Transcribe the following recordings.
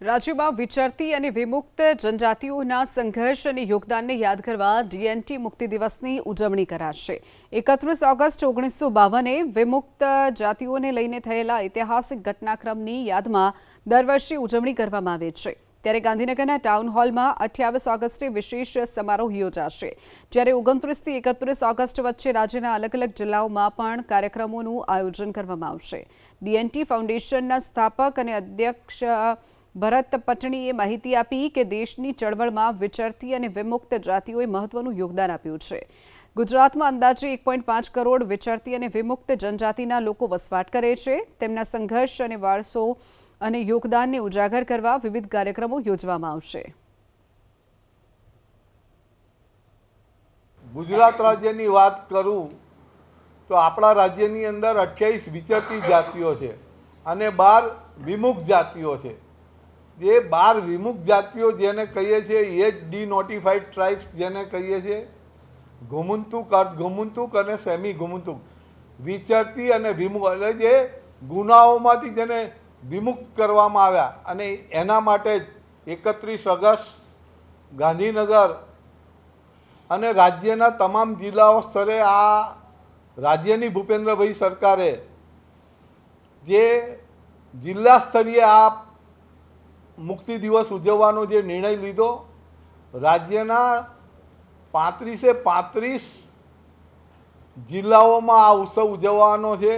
રાજ્યમાં વિચરતી અને વિમુક્ત જનજાતિઓના સંઘર્ષ અને યોગદાનને યાદ કરવા ડીએનટી મુક્તિ દિવસની ઉજવણી કરાશે। 31 ઓગસ્ટ 1952 વિમુક્ત જાતિઓને લઈને થયેલા ઐતિહાસિક ઘટનાક્રમની યાદમાં દર વર્ષે ઉજવણી કરવામાં આવે છે। ત્યારે ગાંધીનગરના ટાઉન હોલમાં 28 ઓગસ્ટે વિશેષ સમારોહ યોજાશે, જ્યારે 29 થી 31 ઓગસ્ટ વચ્ચે રાજ્યના અલગ અલગ જિલ્લાઓમાં પણ કાર્યક્રમોનું આયોજન કરવામાં આવશે। ડીએનટી ફાઉન્ડેશનના સ્થાપક અને અધ્યક્ષ ભરત પટણીએ માહિતી આપી કે દેશની ચળવળમાં વિચરતી અને વિમુક્ત જાતિઓએ મહત્વનું યોગદાન આપ્યું છે। ગુજરાતમાં અંદાજે 1.5 કરોડ વિચરતી અને વિમુક્ત જનજાતિના લોકો વસવાટ કરે છે। તેમના સંઘર્ષ અને વારસો અને યોગદાનને ઉજાગર કરવા વિવિધ કાર્યક્રમો યોજવામાં આવશે। ગુજરાત રાજ્યની વાત કરું તો આપણા રાજ્યની અંદર 28 વિચરતી જાતિઓ છે અને 12 વિમુક્ત જાતિઓ છે। જે 12 વિમુક્ત જાતિઓ જેને કહીએ છીએ એ જ ડીનોટિફાઈડ ટ્રાઇબ્સ જેને કહીએ છીએ। ગોમુંતુક, અર્ધ ગોમુંતુક અને સેમી ગોમુંતુક વિચરતી અને વિમુક્ત એટલે જે ગુનાઓમાંથી જેને વિમુક્ત કરવામાં આવ્યા અને એના માટે જ 31 ઓગસ્ટ ગાંધીનગર અને રાજ્યના તમામ જિલ્લાઓ સ્તરે આ રાજ્યની ભૂપેન્દ્રભાઈ સરકારે જે જિલ્લા સ્તરીય આ મુક્તિ દિવસ ઉજવવાનો જે નિર્ણય લીધો, રાજ્યના 35 જિલ્લાઓમાં આ ઉત્સવ ઉજવવાનો છે।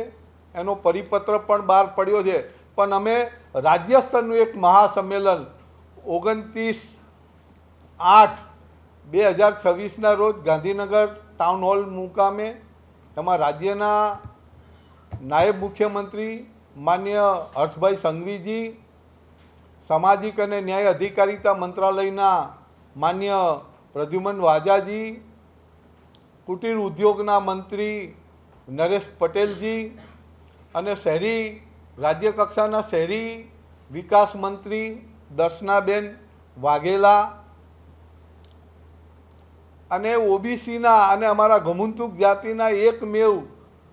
એનો પરિપત્ર પણ બહાર પડ્યો છે। પણ અમે રાજ્ય સ્તરનું એક મહાસંમેલન 29/8/2026ના રોજ ગાંધીનગર ટાઉન હોલ મુકામે એમાં રાજ્યના નાયબ મુખ્યમંત્રી માન્ય હર્ષભાઈ સંઘવીજી, સામાજિક અને ન્યાય અધિકારિતા મંત્રાલયના માન્ય પ્રદ્યુમન વાજાજી, કુટીર ઉદ્યોગના મંત્રી નરેશ પટેલજી અને શહેરી રાજ્ય કક્ષાના શહેરી વિકાસ મંત્રી દર્શનાબેન વાઘેલા અને ઓબીસીના અને અમારા ગોમુંતુક જાતિના એકમેવ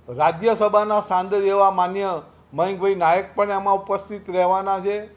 રાજ્યસભાના સાંસદ એવા માન્ય મયંકભાઈ નાયક પણ એમાં ઉપસ્થિત રહેવાના છે।